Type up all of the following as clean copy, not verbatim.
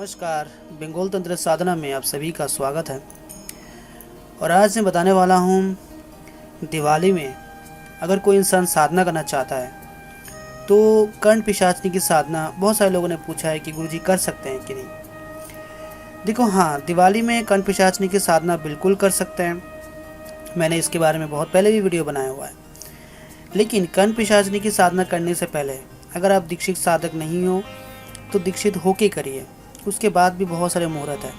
नमस्कार। बंगाल तंत्र साधना में आप सभी का स्वागत है। और आज मैं बताने वाला हूँ, दिवाली में अगर कोई इंसान साधना करना चाहता है तो कर्ण पिशाचनी की साधना बहुत सारे लोगों ने पूछा है कि गुरुजी कर सकते हैं कि नहीं। देखो, हाँ, दिवाली में कर्ण पिशाचनी की साधना बिल्कुल कर सकते हैं। मैंने इसके बारे में बहुत पहले भी वीडियो बनाया हुआ है। लेकिन कर्ण पिशाचनी की साधना करने से पहले अगर आप दीक्षित साधक नहीं हो तो दीक्षित होके करिए। उसके बाद भी बहुत सारे मुहूर्त है।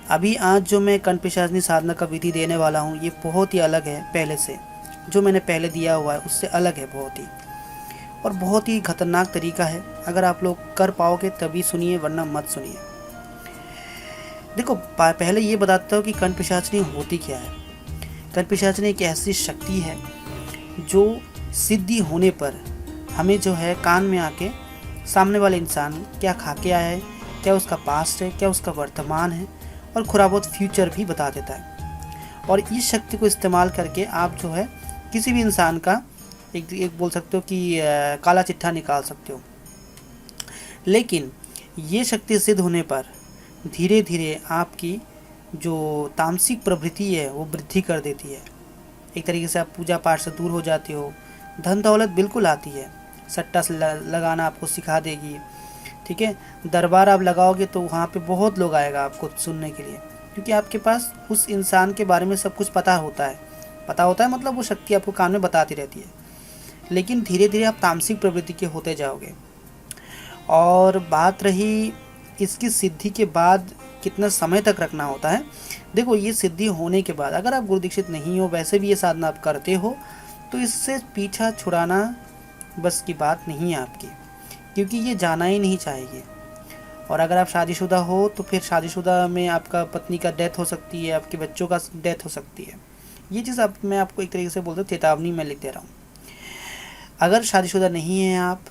अभी आज जो मैं कर्ण पिशाचनी साधना का विधि देने वाला हूँ, ये बहुत ही अलग है पहले से। जो मैंने पहले दिया हुआ है उससे अलग है बहुत ही, और बहुत ही खतरनाक तरीका है। अगर आप लोग कर पाओगे तभी सुनिए, वरना मत सुनिए। देखो, पहले ये बताता हूँ कि कर्ण पिशाचनी होती क्या है। कर्ण पिशाचनी एक ऐसी शक्ति है जो सिद्धि होने पर हमें जो है कान में आके सामने वाले इंसान क्या खा के आया है, क्या उसका पास्ट है, क्या उसका वर्तमान है, और थोड़ा बहुत फ्यूचर भी बता देता है। और इस शक्ति को इस्तेमाल करके आप जो है किसी भी इंसान का एक बोल सकते हो कि काला चिट्ठा निकाल सकते हो। लेकिन ये शक्ति सिद्ध होने पर धीरे धीरे आपकी जो तामसिक प्रवृत्ति है वो वृद्धि कर देती है। एक तरीके से आप पूजा पाठ से दूर हो जाते हो। धन दौलत बिल्कुल आती है। सट्टा लगाना आपको सिखा देगी। ठीक है, दरबार आप लगाओगे तो वहाँ पे बहुत लोग आएगा आपको सुनने के लिए, क्योंकि आपके पास उस इंसान के बारे में सब कुछ पता होता है। मतलब वो शक्ति आपको कान में बताती रहती है। लेकिन धीरे धीरे आप तामसिक प्रवृत्ति के होते जाओगे। और बात रही इसकी सिद्धि के बाद कितना समय तक रखना होता है। देखो, ये सिद्धि होने के बाद अगर आप गुरु दीक्षित नहीं हो, वैसे भी ये साधना आप करते हो, तो इससे पीछा छुड़ाना बस की बात नहीं है आपकी, क्योंकि ये जाना ही नहीं चाहिए। और अगर आप शादीशुदा हो तो फिर शादीशुदा में आपका पत्नी का डेथ हो सकती है, आपके बच्चों का डेथ हो सकती है। ये चीज़ मैं आपको एक तरीके से बोलता हूँ, चेतावनी मैं लिख दे रहा हूँ। अगर शादीशुदा नहीं है आप,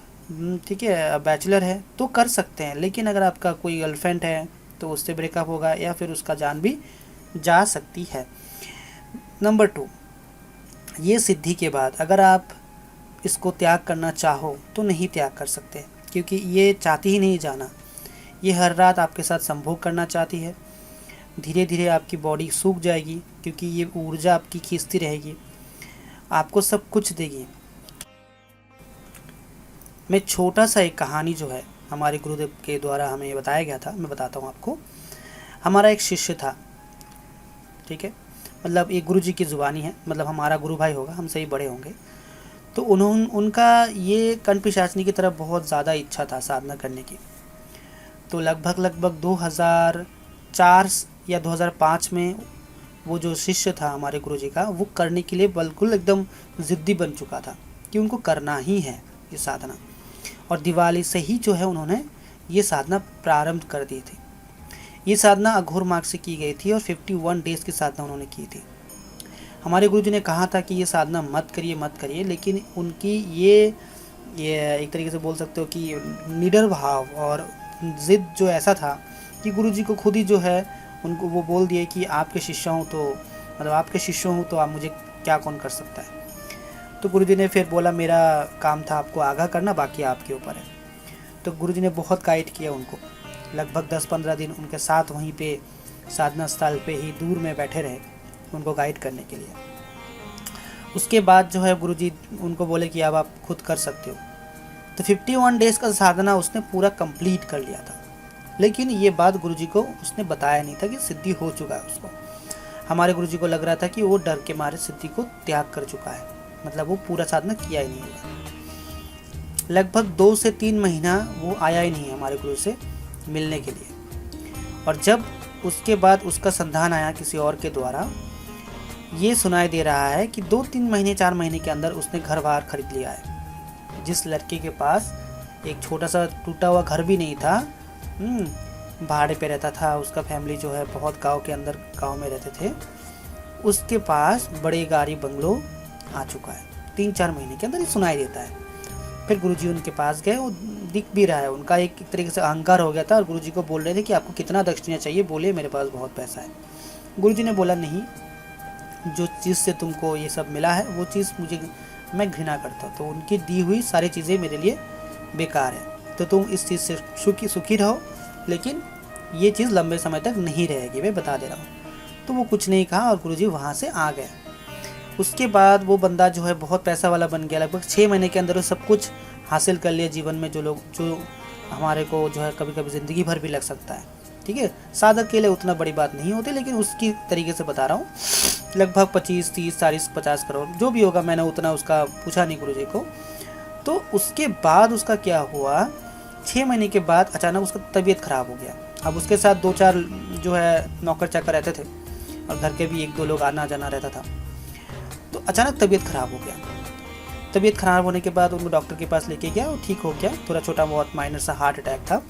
ठीक है, बैचलर है, तो कर सकते हैं। लेकिन अगर आपका कोई गर्लफ्रेंड है तो उससे ब्रेकअप होगा या फिर उसका जान भी जा सकती है। नंबर 2, ये सिद्धि के बाद अगर आप इसको त्याग करना चाहो तो नहीं त्याग कर सकते, क्योंकि ये चाहती ही नहीं जाना। ये हर रात आपके साथ संभोग करना चाहती है। धीरे धीरे आपकी बॉडी सूख जाएगी, क्योंकि ये ऊर्जा आपकी खींचती रहेगी, आपको सब कुछ देगी। मैं छोटा सा एक कहानी जो है हमारे गुरुदेव के द्वारा हमें बताया गया था, मैं बताता हूँ आपको। हमारा एक शिष्य था, ठीक है, मतलब ये गुरु जी की ज़ुबानी है, मतलब हमारा गुरु भाई होगा, हमसे ही बड़े होंगे। तो उनका ये कर्ण पिशाचनी की तरफ बहुत ज़्यादा इच्छा था साधना करने की। तो लगभग 2004 या 2005 में वो जो शिष्य था हमारे गुरुजी का, वो करने के लिए बिल्कुल एकदम ज़िद्दी बन चुका था कि उनको करना ही है ये साधना। और दिवाली से ही जो है उन्होंने ये साधना प्रारंभ कर दी थी। ये साधना अघोर मार्ग से की गई थी और 51 डेज़ की साधना उन्होंने की थी। हमारे गुरुजी ने कहा था कि ये साधना मत करिए, लेकिन उनकी ये एक तरीके से बोल सकते हो कि निडर भाव और ज़िद जो ऐसा था कि गुरुजी को खुद ही जो है उनको वो बोल दिए कि आपके शिष्य हूँ तो मतलब आपके शिष्य हूँ तो आप मुझे क्या कौन कर सकता है। तो गुरुजी ने फिर बोला, मेरा काम था आपको आगाह करना, बाकी आपके ऊपर है। तो गुरुजी ने बहुत गाइड किया उनको। लगभग 10-15 दिन उनके साथ वहीं पे साधना स्थल पे ही दूर में बैठे रहे उनको गाइड करने के लिए। उसके बाद जो है गुरुजी उनको बोले कि अब आप खुद कर सकते हो। तो 51 डेज़ का साधना उसने पूरा कंप्लीट कर लिया था। लेकिन ये बात गुरुजी को उसने बताया नहीं था कि सिद्धि हो चुका है उसको। हमारे गुरुजी को लग रहा था कि वो डर के मारे सिद्धि को त्याग कर चुका है, मतलब वो पूरा साधना किया ही नहीं है। लगभग 2 से 3 महीना वो आया ही नहीं हमारे गुरु से मिलने के लिए। और जब उसके बाद उसका संधान आया किसी और के द्वारा, ये सुनाई दे रहा है कि 2-3 महीने 4 महीने के अंदर उसने घर बार खरीद लिया है। जिस लड़के के पास एक छोटा सा टूटा हुआ घर भी नहीं था, भाड़े पे रहता था, उसका फैमिली जो है बहुत गांव में रहते थे, उसके पास बड़े गाड़ी बंगलो आ चुका है। 3-4 महीने के अंदर ये सुनाई देता है। फिर गुरुजी उनके पास गए, वो दिख भी रहा है, उनका एक तरीके से अहंकार हो गया था और गुरुजी को बोल रहे थे कि आपको कितना दक्षिणा चाहिए, बोले मेरे पास बहुत पैसा है। गुरुजी ने बोला, नहीं, जो चीज़ से तुमको ये सब मिला है वो चीज़ मैं घृणा करता हूँ, तो उनकी दी हुई सारी चीज़ें मेरे लिए बेकार है, तो तुम इस चीज़ से सुखी रहो लेकिन ये चीज़ लंबे समय तक नहीं रहेगी, मैं बता दे रहा हूँ। तो वो कुछ नहीं कहा और गुरुजी वहाँ से आ गए। उसके बाद वो बंदा जो है बहुत पैसा वाला बन गया। लगभग 6 महीने के अंदर वो सब कुछ हासिल कर लिया जीवन में, जो हमारे को जो है कभी कभी ज़िंदगी भर भी लग सकता है। ठीक है, साधक के लिए उतना बड़ी बात नहीं होती, लेकिन उसकी तरीके से बता रहा हूँ। लगभग 25, 30, 40, 50 करोड़ जो भी होगा, मैंने उतना उसका पूछा नहीं गुरुजी को। तो उसके बाद उसका क्या हुआ, 6 महीने के बाद अचानक उसका तबीयत ख़राब हो गया। अब उसके साथ 2-4 जो है नौकर चाकर रहते थे और घर के भी 1-2 लोग आना जाना रहता था। तो अचानक तबीयत ख़राब हो गया। तबीयत ख़राब होने के बाद उनको डॉक्टर के पास लेके गया, वो ठीक हो गया। थोड़ा छोटा बहुत माइनर सा हार्ट अटैक था।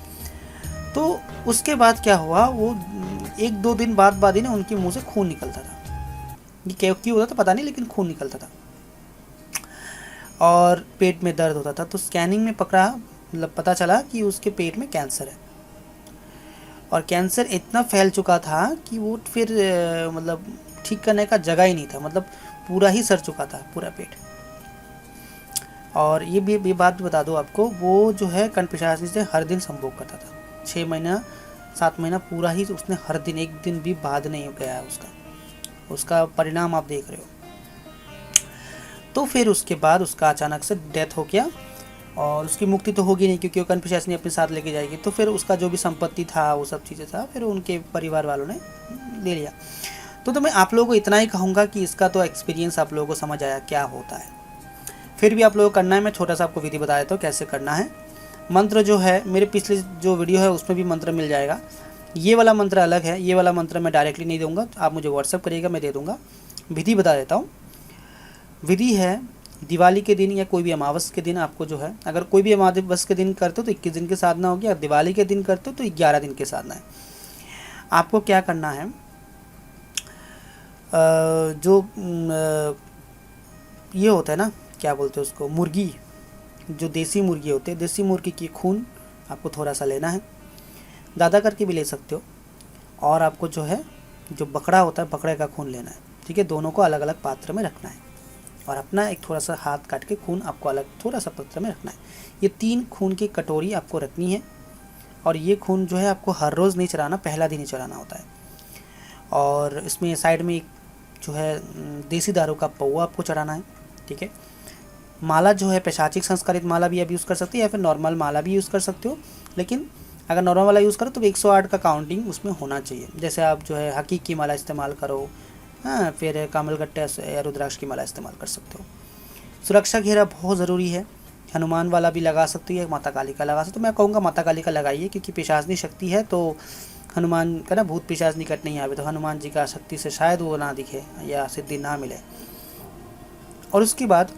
तो उसके बाद क्या हुआ, वो 1-2 दिन बाद ही ना उनके मुंह से खून निकलता था। ये क्यों होता था पता नहीं, लेकिन खून निकलता था और पेट में दर्द होता था। तो स्कैनिंग में पता चला कि उसके पेट में कैंसर है और कैंसर इतना फैल चुका था कि वो फिर मतलब ठीक करने का जगह ही नहीं था, मतलब पूरा ही सड़ चुका था पूरा पेट। और ये बात बता दो आपको, वो जो है कंठपिशाची से हर दिन संभोग करता था। 6 महीना 7 महीना पूरा ही उसने हर दिन, एक दिन भी बाद नहीं गया है उसका परिणाम आप देख रहे हो। तो फिर उसके बाद उसका अचानक से डेथ हो गया और उसकी मुक्ति तो होगी नहीं, क्योंकि वो कंठपिशाची अपने साथ लेके जाएगी। तो फिर उसका जो भी संपत्ति था वो सब चीज़ें था, फिर उनके परिवार वालों ने ले लिया। तो मैं आप लोगों को इतना ही कहूँगा कि इसका तो एक्सपीरियंस आप लोगों को समझ आया क्या होता है। फिर भी आप लोगों को करना है, मैं छोटा सा आपको विधि बता देता हूँ कैसे करना है। मंत्र जो है मेरे पिछले जो वीडियो है उसमें भी मंत्र मिल जाएगा। ये वाला मंत्र अलग है, ये वाला मंत्र मैं डायरेक्टली नहीं दूंगा, आप मुझे व्हाट्सअप करिएगा, मैं दे दूंगा। विधि बता देता हूँ। विधि है, दिवाली के दिन या कोई भी अमावस के दिन आपको जो है, अगर कोई भी अमावस के दिन करते हो तो 21 दिन की साधना होगी, और दिवाली के दिन करते हो तो 11 दिन की साधना है। आपको क्या करना है, ये होता है ना, क्या बोलते हैं उसको, मुर्गी, जो देसी मुर्गी होते हैं, देसी मुर्गी की खून आपको थोड़ा सा लेना है, ज़्यादा करके भी ले सकते हो। और आपको जो है जो बकरा होता है, बकरे का खून लेना है। ठीक है, दोनों को अलग अलग पात्र में रखना है और अपना एक थोड़ा सा हाथ काट के खून आपको अलग थोड़ा सा पात्र में रखना है। ये 3 खून की कटोरी आपको रखनी है और ये खून जो है आपको हर रोज़ नहीं चढ़ाना, पहला दिन ही चढ़ाना होता है। और इसमें साइड में एक जो है देसी दारू का पौवा आपको चढ़ाना है। ठीक है, माला जो है पैशाचिक संस्कारित माला भी आप यूज़ कर सकते हो या फिर नॉर्मल माला भी यूज़ कर सकते हो, लेकिन अगर नॉर्मल माला यूज़ करो तो 108 का काउंटिंग उसमें होना चाहिए। जैसे आप जो है हकीक की माला इस्तेमाल करो, हाँ, फिर कामलगट्टे या रुद्राक्ष की माला इस्तेमाल कर सकते हो। सुरक्षा घेरा बहुत ज़रूरी है, हनुमान वाला भी लगा सकते हो या माता काली का लगा सकते हो। मैं कहूँगा माता काली का लगाइए, क्योंकि पिशाचनी शक्ति है, तो हनुमान का ना भूत पिशाच निकट नहीं आवे, तो हनुमान जी का शक्ति से शायद वो ना दिखे या सिद्धि ना मिले। और उसके बाद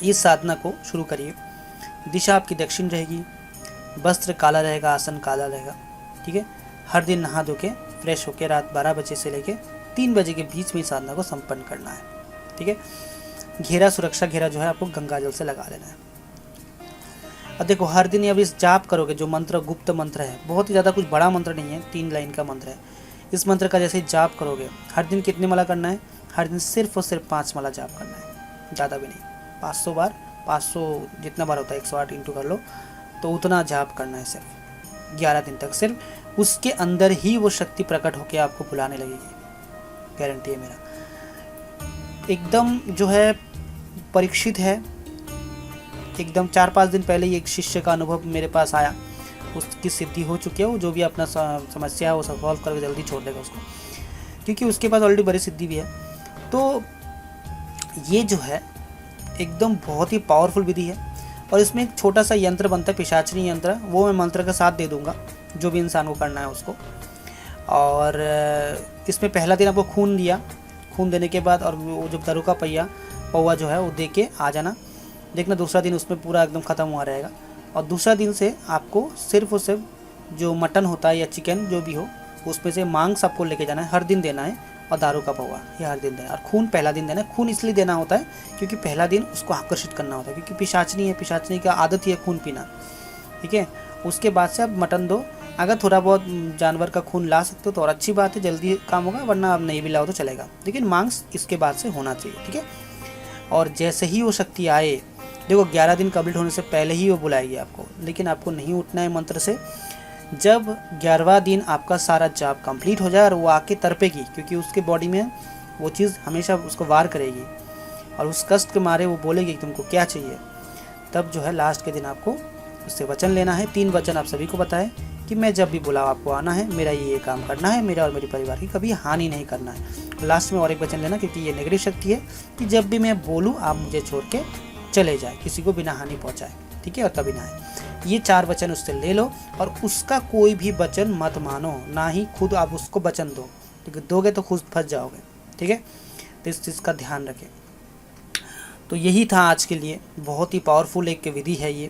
इस साधना को शुरू करिए। दिशा आपकी दक्षिण रहेगी, वस्त्र काला रहेगा, आसन काला रहेगा। ठीक है, हर दिन नहा धो के फ्रेश होकर रात 12 बजे से लेके 3 बजे के बीच में इस साधना को संपन्न करना है। ठीक है, घेरा, सुरक्षा घेरा जो है आपको गंगा जल से लगा लेना है। और देखो हर दिन अब इस जाप करोगे, जो मंत्र गुप्त मंत्र है, बहुत ही ज़्यादा कुछ बड़ा मंत्र नहीं है, 3 लाइन का मंत्र है। इस मंत्र का जैसे जाप करोगे, हर दिन कितने माला करना है, हर दिन सिर्फ और सिर्फ 5 माला जाप करना है, ज़्यादा भी नहीं। 500 बार, 500 जितना बार होता है 108 इंटू कर लो, तो उतना जाप करना है सिर्फ 11 दिन तक। सिर्फ उसके अंदर ही वो शक्ति प्रकट होकर आपको बुलाने लगेगी, गारंटी है मेरा। एकदम जो है परीक्षित है, एकदम 4-5 दिन पहले ही एक शिष्य का अनुभव मेरे पास आया, उसकी सिद्धि हो चुकी है। वो जो भी अपना समस्या है वो सॉल्व करके जल्दी छोड़ देगा उसको, क्योंकि उसके पास ऑलरेडी बड़ी सिद्धि भी है। तो ये जो है एकदम बहुत ही पावरफुल विधि है। और इसमें एक छोटा सा यंत्र बनता है, पिशाचनी यंत्र, वो मैं मंत्र के साथ दे दूंगा जो भी इंसान को करना है उसको। और इसमें पहला दिन आपको खून दिया, खून देने के बाद और वो जो दारू का पौवा जो है वो दे के आ जाना, देखना दूसरा दिन उसमें पूरा एकदम ख़त्म हुआ रहेगा। और दूसरा दिन से आपको सिर्फ और सिर्फ जो मटन होता है या चिकन जो भी हो, उसमें से मांस आपको लेके जाना है, हर दिन देना है। और दारू का पौवा ये हर दिन देना है। और खून पहला दिन देना है। खून इसलिए देना होता है क्योंकि पहला दिन उसको आकर्षित करना होता है, क्योंकि पिशाचनी है, पिशाचनी का आदत ही है खून पीना। ठीक है, उसके बाद से आप मटन दो। अगर थोड़ा बहुत जानवर का खून ला सकते हो तो और अच्छी बात है, जल्दी काम होगा, वरना आप नहीं भी लाओ तो चलेगा, लेकिन मांस इसके बाद से होना चाहिए। ठीक है, और जैसे ही वो शक्ति आए, देखो 11 दिन कंप्लीट होने से पहले ही वो बुलाएगी आपको, लेकिन आपको नहीं उठना है मंत्र से। जब 11वां दिन आपका सारा जाप कंप्लीट हो जाए और वो आके तड़पेगी, क्योंकि उसके बॉडी में वो चीज़ हमेशा उसको वार करेगी और उस कष्ट के मारे वो बोलेगी कि तुमको क्या चाहिए, तब जो है लास्ट के दिन आपको उससे वचन लेना है। 3 वचन आप सभी को बताएं कि मैं जब भी बुलाओ आपको आना है, मेरा ये काम करना है, मेरा और मेरे परिवार की कभी हानि नहीं करना है। लास्ट में और एक वचन लेना, क्योंकि ये नेगेटिव शक्ति है कि जब भी मैं बोलूँ आप मुझे छोड़ के चले जाए, किसी को बिना हानि पहुँचाए, ठीक है, और कभी ना आए। ये 4 वचन उससे ले लो और उसका कोई भी वचन मत मानो, ना ही खुद आप उसको वचन दो, क्योंकि दोगे तो खुद फंस जाओगे, ठीक है। तो इस चीज़ का ध्यान रखें। तो यही था आज के लिए, बहुत ही पावरफुल एक विधि है ये।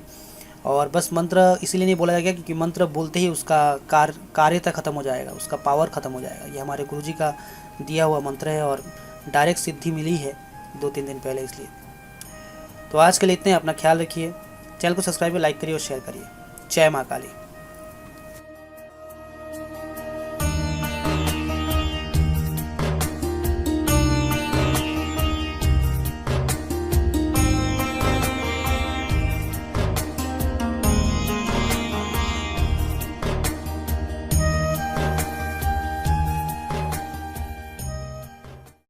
और बस मंत्र इसीलिए नहीं बोला गया क्योंकि मंत्र बोलते ही उसका कार्यता ख़त्म हो जाएगा, उसका पावर ख़त्म हो जाएगा। ये हमारे गुरुजी का दिया हुआ मंत्र है और डायरेक्ट सिद्धि मिली है 2-3 दिन पहले, इसलिए। तो आज के लिए इतने, अपना ख्याल रखिए, चैनल को सब्सक्राइब, लाइक करिए और शेयर करिए। जय माँ काली।